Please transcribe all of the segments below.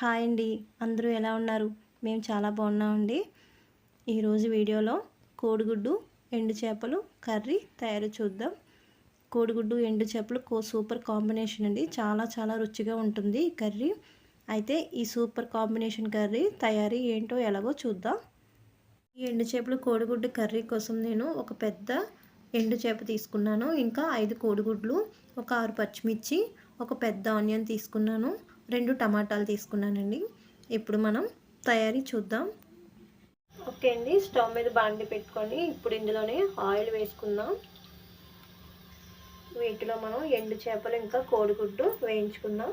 Hi అండి, అందరూ ఎలా ఉన్నారు? మేము చాలా బాగున్నామండి. ఈరోజు వీడియోలో కోడిగుడ్డు ఎండు చేపలు కర్రీ తయారు చూద్దాం. కోడిగుడ్డు ఎండు చేపలు సూపర్ కాంబినేషన్ అండి. చాలా చాలా రుచిగా ఉంటుంది ఈ కర్రీ. అయితే ఈ సూపర్ కాంబినేషన్ కర్రీ తయారీ ఏంటో ఎలాగో చూద్దాం. ఈ ఎండు చేపలు కోడిగుడ్డు కర్రీ కోసం నేను ఒక పెద్ద ఎండు చేప తీసుకున్నాను. ఇంకా 5 కోడిగుడ్లు, ఒక 6 పచ్చిమిర్చి, ఒక పెద్ద ఆనియన్ తీసుకున్నాను, 2 టమాటాలు తీసుకున్నానండి. ఇప్పుడు మనం తయారీ చూద్దాం. ఓకే అండి, స్టవ్ మీద బాండి పెట్టుకొని ఇప్పుడు ఇందులోనే ఆయిల్ వేసుకుందాం. వీటిలో మనం ఎండు చేపలు ఇంకా కోడిగుడ్డు వేయించుకుందాం.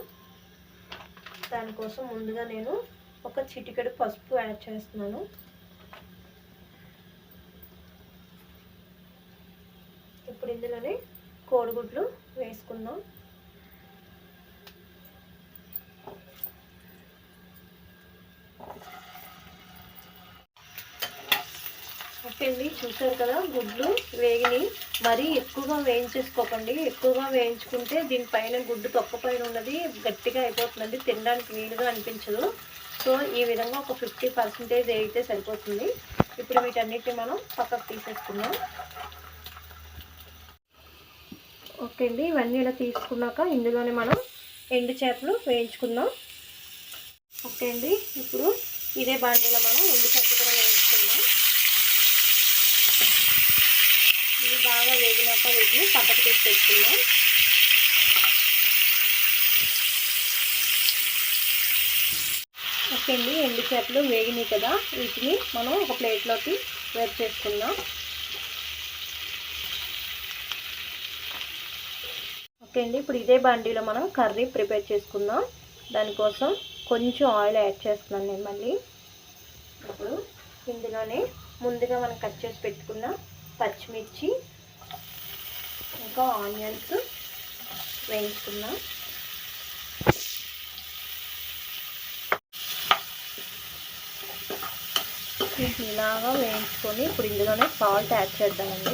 దానికోసం ముందుగా నేను ఒక చిటికెడు పసుపు యాడ్ చేస్తున్నాను. ఇప్పుడు ఇందులోనే కోడిగుడ్లు వేసుకుందాం. ఓకే అండి, చూసారు కదా గుడ్లు వేగిని. మరీ ఎక్కువగా వేయించేసుకోకండి. ఎక్కువగా వేయించుకుంటే దీనిపైన గుడ్డు తొక్క పైన ఉన్నది గట్టిగా అయిపోతుందండి, తినడానికి వీలుగా అనిపించదు. సో ఈ విధంగా ఒక 50% వేగితే సరిపోతుంది. ఇప్పుడు వీటన్నిటిని మనం పక్కకు తీసేసుకుందాం. ఓకే అండి, ఇవన్నీ ఇలా తీసుకున్నాక ఇందులోనే మనం ఎండు చేపలు వేయించుకుందాం. ఓకే అండి, ఇప్పుడు ఇదే బాండీలో మనం ఎండు చేపలు కూడా వేయించుకుందాం. ఇవి బాగా వేగినాక వీటిని పక్కకు తీసి పెట్టుకుందాం. ఓకే అండి, ఎండు చేపలు వేగినాయి కదా, వీటిని మనం ఒక ప్లేట్లోకి వేరు చేసుకుందాం. ఓకే అండి, ఇప్పుడు ఇదే బాండీలో మనం కర్రీ ప్రిపేర్ చేసుకుందాం. దానికోసం కొంచెం ఆయిల్ యాడ్ చేస్తున్నాను నేను మళ్ళీ. ఇప్పుడు ఇందులోనే ముందుగా మనం కట్ చేసి పెట్టుకున్న పచ్చిమిర్చి ఇంకా ఆనియన్స్ వేయించుకుందాం. ఇలాగా వేయించుకొని ఇప్పుడు ఇందులోనే సాల్ట్ యాడ్ చేద్దామండి.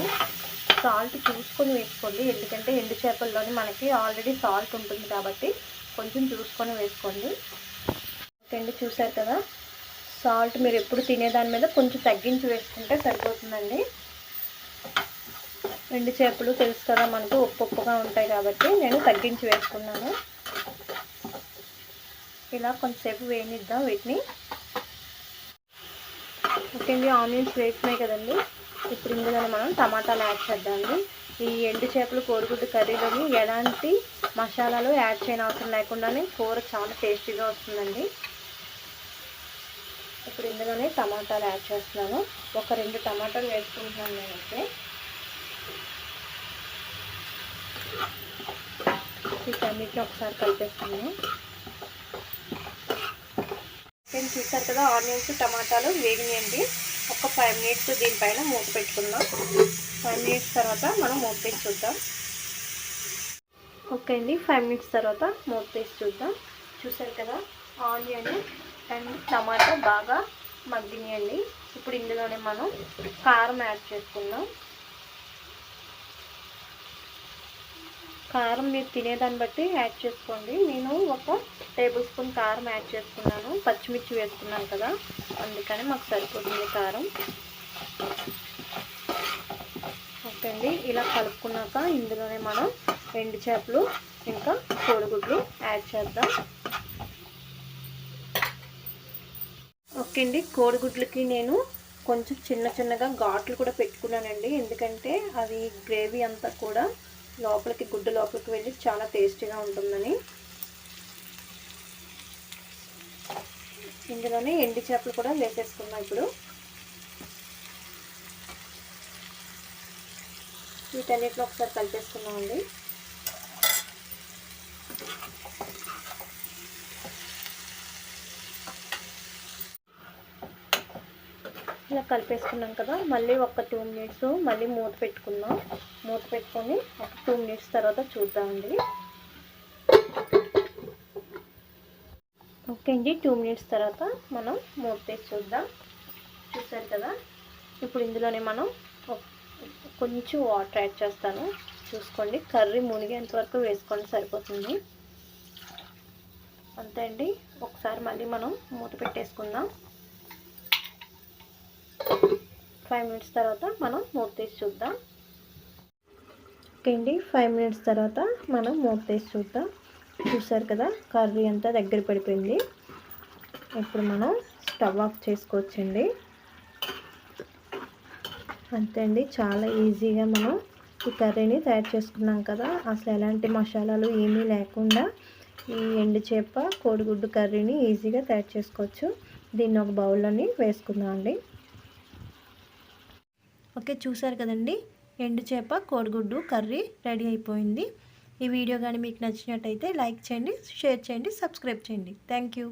సాల్ట్ చూసుకొని వేసుకోండి, ఎందుకంటే ఎండు చేపల్లోని మనకి ఆల్రెడీ సాల్ట్ ఉంటుంది కాబట్టి కొంచెం చూసుకొని వేసుకోండి. ఓకే అండి, చూసారు కదా, సాల్ట్ మీరు ఎప్పుడు తినేదాని మీద కొంచెం తగ్గించి వేసుకుంటే సరిపోతుందండి. ఎండు చేపలు తెలుసు కదా మనకు ఉప్పుగా ఉంటాయి కాబట్టి నేను తగ్గించి వేసుకున్నాను. ఇలా కొంచెంసేపు వేయనిద్దాం వీటిని. ఓకే అండి, ఆనియన్స్ వేస్తున్నాయి కదండి, ఇప్పుడు ఇందులో మనం టమాటాలు యాడ్ చేద్దామండి. ఈ ఎండు చేపలు కోడిగుడ్డు కర్రీలోని ఎలాంటి మసాలాలు యాడ్ చేయని అవసరం లేకుండానే కూర చాలా టేస్టీగా వస్తుందండి. ఇప్పుడు ఇందులోనే టమాటాలు యాడ్ చేస్తున్నాను. ఒక 2 టమాటాలు వేసుకుంటున్నాను నేనైతే. వీటన్నిటిని ఒకసారి కలిపేస్తున్నాను. నేను చూసారు కదా, ఆనియన్స్ టమాటాలు వేగినాయండి. ఒక 5 మినిట్స్ దీనిపైన మూత పెట్టుకుందాం. 5 మినిట్స్ తర్వాత మనం మూత తీసి చూద్దాం. ఓకే అండి, 5 మినిట్స్ తర్వాత మూత తీసి చూద్దాం. చూసారు కదా, ఆనియన్ అండ్ టమాటా బాగా మగ్గినాయండి. ఇప్పుడు ఇందులోనే మనం కారం యాడ్ చేసుకుందాం. కారం మీరు తినేదాన్ని బట్టి యాడ్ చేసుకోండి. నేను ఒక టేబుల్ స్పూన్ కారం యాడ్ చేసుకున్నాను. పచ్చిమిర్చి వేసుకున్నాను కదా, అందుకని మాకు సరిపోతుంది కారం. ఓకే అండి, ఇలా కలుపుకున్నాక ఇందులోనే మనం ఎండు చేపలు ఇంకా కోడిగుడ్లు యాడ్ చేద్దాం. ఓకే అండి, కోడిగుడ్లకి నేను కొంచెం చిన్నగా ఘాట్లు కూడా పెట్టుకున్నానండి, ఎందుకంటే అది గ్రేవీ అంతా కూడా లోపలికి గుడ్డు లోపలికి వెళ్ళి చాలా టేస్టీగా ఉంటుందని. ఇందులోనే ఎండు చేపలు కూడా వేసేసుకున్నాం. ఇప్పుడు వీటన్నిటిలో ఒకసారి కలిపేసుకున్నామండి. ఇలా కలిపేసుకున్నాం కదా, మళ్ళీ ఒక 2 మినిట్స్ మళ్ళీ మూత పెట్టుకుందాం. మూత పెట్టుకొని ఒక 2 మినిట్స్ తర్వాత చూద్దామండి. ఓకే అండి, 2 మినిట్స్ తర్వాత మనం మూత తీసి చూద్దాం. చూసారు కదా, ఇప్పుడు ఇందులోనే మనం కొంచెం వాటర్ యాడ్ చేస్తాను. చూసుకోండి, కర్రీ మునిగేంత వరకు వేసుకోండి, సరిపోతుంది. అంతే అండి. ఒకసారి మళ్ళీ మనం మూత పెట్టేసుకుందాం. 5 మినిట్స్ తర్వాత మనం మూత తీసి చూద్దాం. ఓకే అండి, 5 మినిట్స్ తర్వాత మనం మూత తీసి చూద్దాం. చూసారు కదా, కర్రీ అంతా దగ్గర పడిపోయింది. ఇప్పుడు మనం స్టవ్ ఆఫ్ చేసుకోవచ్చండి. అంతే అండి, చాలా ఈజీగా మనం ఈ కర్రీని తయారు చేసుకున్నాం కదా. అసలు ఎలాంటి మసాలాలు ఏమీ లేకుండా ఈ ఎండు చేప కోడిగుడ్డు కర్రీని ఈజీగా తయారు చేసుకోవచ్చు. దీన్ని ఒక బౌల్లోని వేసుకుందాం అండి. ఓకే, చూసారు కదండి, ఎండు చేప కోడిగుడ్డు కర్రీ రెడీ అయిపోయింది. ఈ వీడియో కానీ మీకు నచ్చినట్టయితే లైక్ చేయండి, షేర్ చేయండి, సబ్స్క్రైబ్ చేయండి. Thank you.